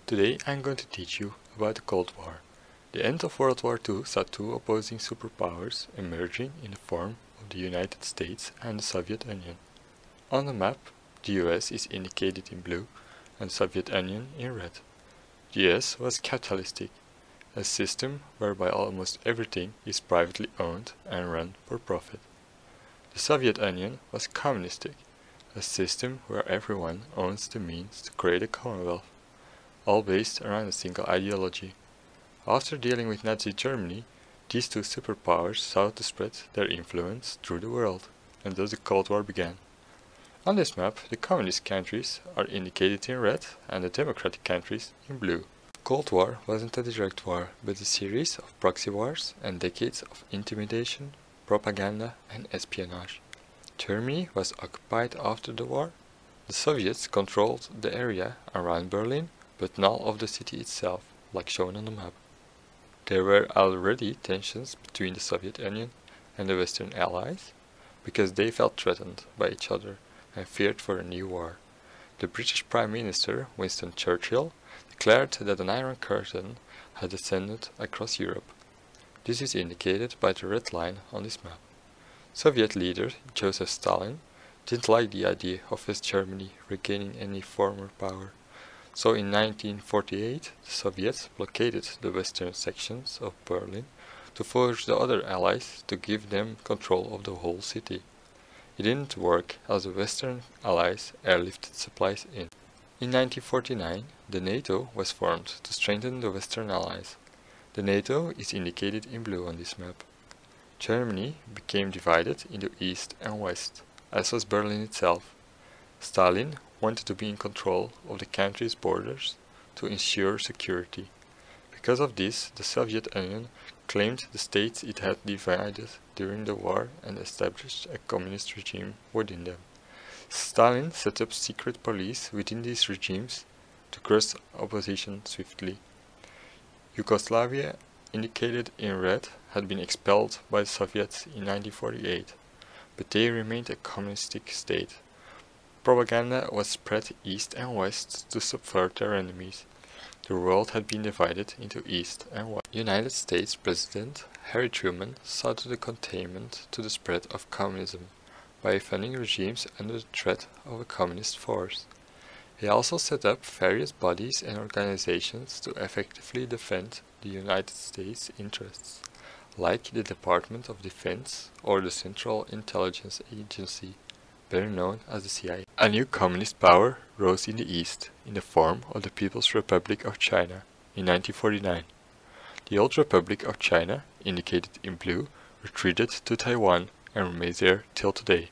Today I'm going to teach you about the Cold War. The end of World War II saw two opposing superpowers emerging in the form of the United States and the Soviet Union. On the map, the US is indicated in blue and the Soviet Union in red. The US was capitalistic, a system whereby almost everything is privately owned and run for profit. The Soviet Union was communistic, a system where everyone owns the means to create a commonwealth, all based around a single ideology. After dealing with Nazi Germany, these two superpowers sought to spread their influence through the world, and thus the Cold War began. On this map, the communist countries are indicated in red and the democratic countries in blue. The Cold War wasn't a direct war, but a series of proxy wars and decades of intimidation, propaganda and espionage. Germany was occupied after the war. The Soviets controlled the area around Berlin, but not of the city itself, like shown on the map. There were already tensions between the Soviet Union and the Western Allies, because they felt threatened by each other and feared for a new war. The British Prime Minister, Winston Churchill, declared that an Iron Curtain had descended across Europe. This is indicated by the red line on this map. Soviet leader Joseph Stalin didn't like the idea of West Germany regaining any former power. So in 1948, the Soviets blockaded the western sections of Berlin to force the other allies to give them control of the whole city. It didn't work as the Western allies airlifted supplies in. In 1949, the NATO was formed to strengthen the Western allies. The NATO is indicated in blue on this map. Germany became divided into East and West, as was Berlin itself. Stalin wanted to be in control of the country's borders to ensure security. Because of this, the Soviet Union claimed the states it had divided during the war and established a communist regime within them. Stalin set up secret police within these regimes to crush opposition swiftly. Yugoslavia, indicated in red, had been expelled by the Soviets in 1948, but they remained a communistic state. Propaganda was spread east and west to subvert their enemies. The world had been divided into east and west. United States President Harry Truman saw to the containment to the spread of communism by funding regimes under the threat of a communist force. He also set up various bodies and organizations to effectively defend the United States interests, like the Department of Defense or the Central Intelligence Agency, better known as the CIA. A new communist power rose in the East, in the form of the People's Republic of China, in 1949. The old Republic of China, indicated in blue, retreated to Taiwan and remains there till today.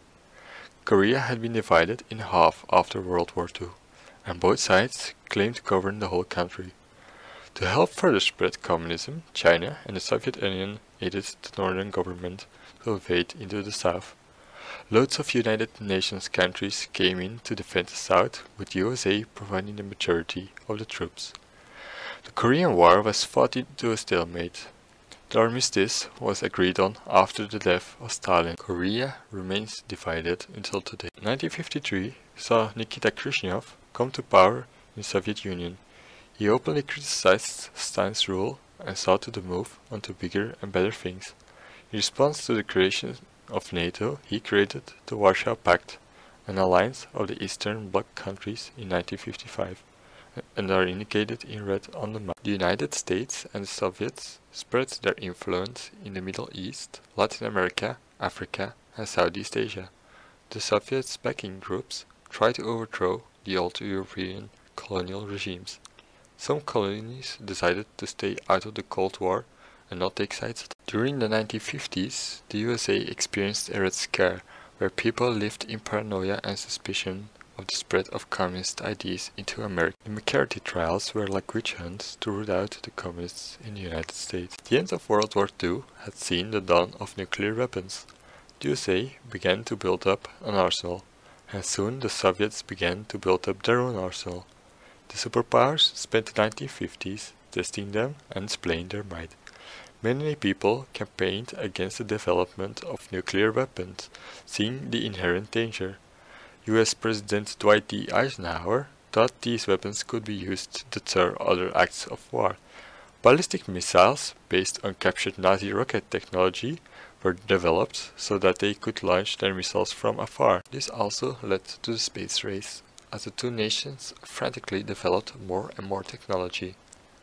Korea had been divided in half after World War II, and both sides claimed to govern the whole country. To help further spread communism, China and the Soviet Union aided the northern government to invade into the south. Loads of United Nations countries came in to defend the South, with USA providing the majority of the troops. The Korean War was fought into a stalemate. The armistice was agreed on after the death of Stalin. Korea remains divided until today. 1953 saw Nikita Khrushchev come to power in the Soviet Union. He openly criticized Stalin's rule and sought to move on to bigger and better things. In response to the creation of NATO, he created the Warsaw Pact, an alliance of the Eastern Bloc countries in 1955, and are indicated in red on the map. The United States and the Soviets spread their influence in the Middle East, Latin America, Africa and Southeast Asia. The Soviets' backing groups tried to overthrow the old European colonial regimes. Some colonies decided to stay out of the Cold War and not take sides. During the 1950s, the USA experienced a Red Scare, where people lived in paranoia and suspicion of the spread of communist ideas into America. The McCarthy trials were like witch hunts to root out the communists in the United States. The end of World War II had seen the dawn of nuclear weapons. The USA began to build up an arsenal, and soon the Soviets began to build up their own arsenal. The superpowers spent the 1950s testing them and displaying their might. Many people campaigned against the development of nuclear weapons, seeing the inherent danger. US President Dwight D. Eisenhower thought these weapons could be used to deter other acts of war. Ballistic missiles, based on captured Nazi rocket technology, were developed so that they could launch their missiles from afar. This also led to the space race, as the two nations frantically developed more and more technology.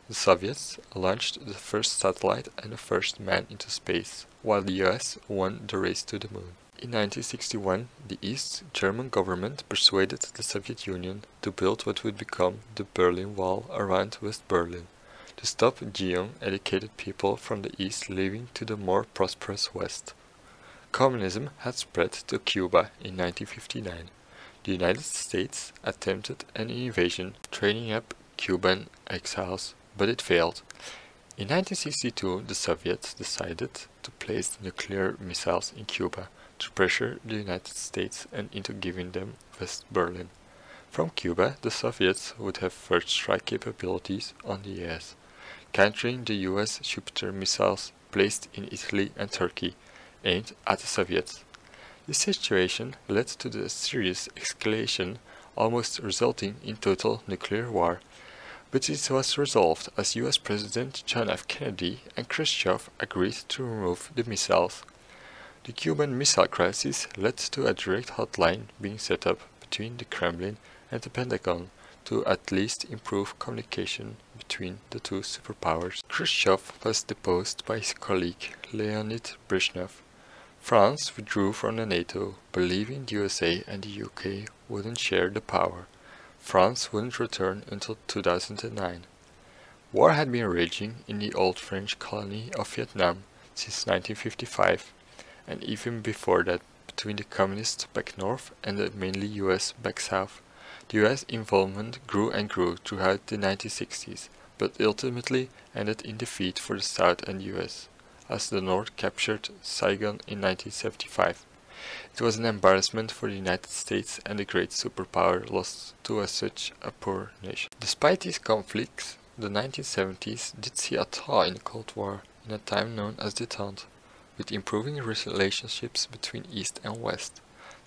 The Soviets launched the first satellite and the first man into space, while the US won the race to the moon. In 1961, the East German government persuaded the Soviet Union to build what would become the Berlin Wall around West Berlin, to stop young, educated people from the East leaving to the more prosperous West. Communism had spread to Cuba in 1959. The United States attempted an invasion, training up Cuban exiles, but it failed. In 1962, the Soviets decided to place nuclear missiles in Cuba to pressure the United States and into giving them West Berlin. From Cuba, the Soviets would have first strike capabilities on the US, countering the US Jupiter missiles placed in Italy and Turkey, aimed at the Soviets. This situation led to the serious escalation, almost resulting in total nuclear war. But it was resolved as US President John F. Kennedy and Khrushchev agreed to remove the missiles. The Cuban Missile Crisis led to a direct hotline being set up between the Kremlin and the Pentagon to at least improve communication between the two superpowers. Khrushchev was deposed by his colleague Leonid Brezhnev. France withdrew from the NATO, believing the USA and the UK wouldn't share the power. France wouldn't return until 2009. War had been raging in the old French colony of Vietnam since 1955, and even before that between the communists back north and the mainly US back south. The US involvement grew and grew throughout the 1960s, but ultimately ended in defeat for the South and US, as the North captured Saigon in 1975. It was an embarrassment for the United States and the great superpower lost to such a poor nation. Despite these conflicts, the 1970s did see a thaw in the Cold War in a time known as détente, with improving relationships between East and West.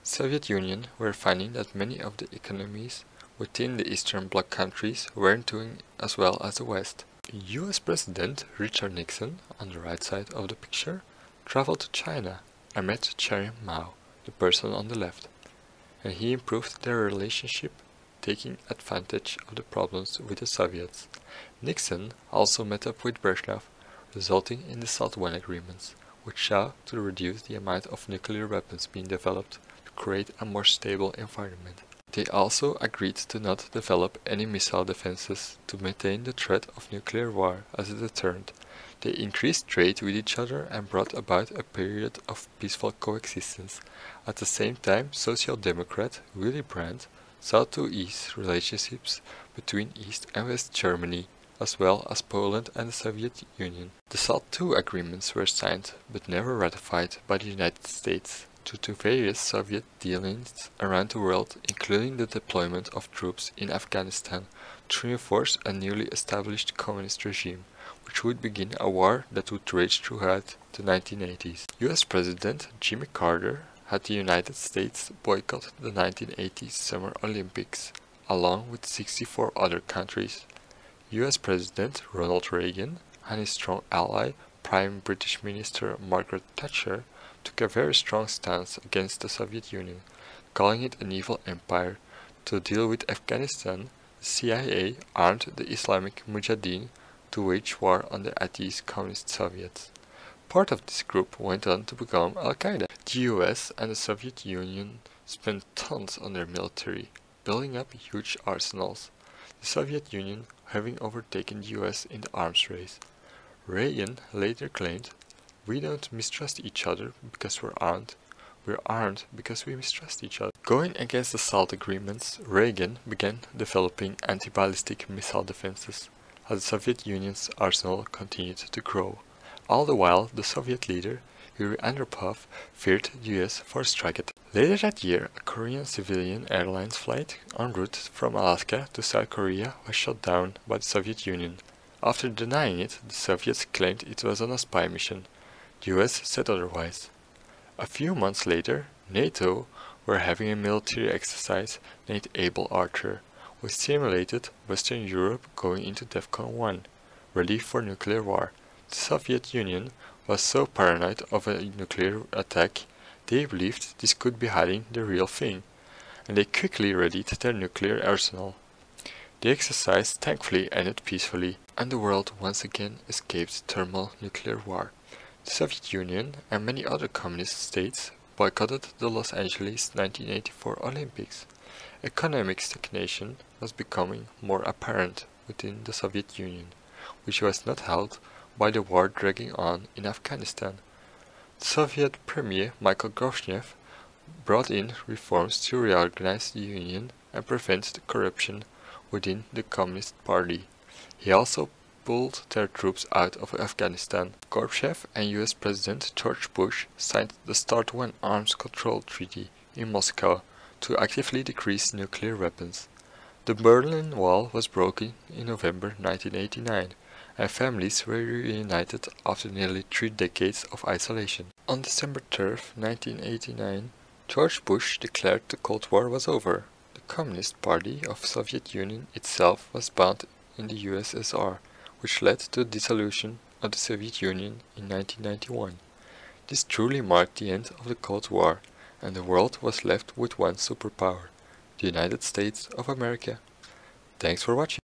The Soviet Union were finding that many of the economies within the Eastern Bloc countries weren't doing as well as the West. US President Richard Nixon, on the right side of the picture, traveled to China and met Chairman Mao, the person on the left, and he improved their relationship, taking advantage of the problems with the Soviets. Nixon also met up with Brezhnev, resulting in the SALT I agreements, which sought to reduce the amount of nuclear weapons being developed to create a more stable environment. They also agreed to not develop any missile defenses to maintain the threat of nuclear war as a deterrent. They increased trade with each other and brought about a period of peaceful coexistence. At the same time, Social Democrat Willy Brandt sought to ease relationships between East and West Germany, as well as Poland and the Soviet Union. The SALT II agreements were signed, but never ratified by the United States, due to various Soviet dealings around the world, including the deployment of troops in Afghanistan to reinforce a newly established communist regime, which would begin a war that would rage throughout the 1980s. US President Jimmy Carter had the United States boycott the 1980s Summer Olympics, along with 64 other countries. US President Ronald Reagan and his strong ally, Prime British Minister Margaret Thatcher, took a very strong stance against the Soviet Union, calling it an evil empire. To deal with Afghanistan, the CIA armed the Islamic Mujahideen to wage war on the atheist Communist Soviets. Part of this group went on to become Al-Qaeda. The US and the Soviet Union spent tons on their military, building up huge arsenals, the Soviet Union having overtaken the US in the arms race. Reagan later claimed, "We don't mistrust each other because we're armed because we mistrust each other." Going against the SALT agreements, Reagan began developing anti-ballistic missile defenses, as the Soviet Union's arsenal continued to grow. All the while, the Soviet leader, Yuri Andropov, feared the US for a strike attack. Later that year, a Korean civilian airlines flight en route from Alaska to South Korea was shot down by the Soviet Union. After denying it, the Soviets claimed it was on a spy mission. The US said otherwise. A few months later, NATO were having a military exercise named Able Archer, which simulated Western Europe going into DEFCON 1, ready for nuclear war. The Soviet Union was so paranoid of a nuclear attack, they believed this could be hiding the real thing, and they quickly readied their nuclear arsenal. The exercise thankfully ended peacefully, and the world once again escaped thermal nuclear war. The Soviet Union and many other communist states boycotted the Los Angeles 1984 Olympics. Economic stagnation was becoming more apparent within the Soviet Union, which was not helped by the war dragging on in Afghanistan. The Soviet Premier Michael Gorbachev brought in reforms to reorganize the Union and prevent the corruption within the Communist Party. He also pulled their troops out of Afghanistan. Gorbachev and US President George Bush signed the START 1 Arms Control Treaty in Moscow to actively decrease nuclear weapons. The Berlin Wall was broken in November 1989, and families were reunited after nearly 3 decades of isolation. On December 3, 1989, George Bush declared the Cold War was over. The Communist Party of the Soviet Union itself was bound in the USSR, which led to the dissolution of the Soviet Union in 1991. This truly marked the end of the Cold War, and the world was left with one superpower, the United States of America. Thanks for watching.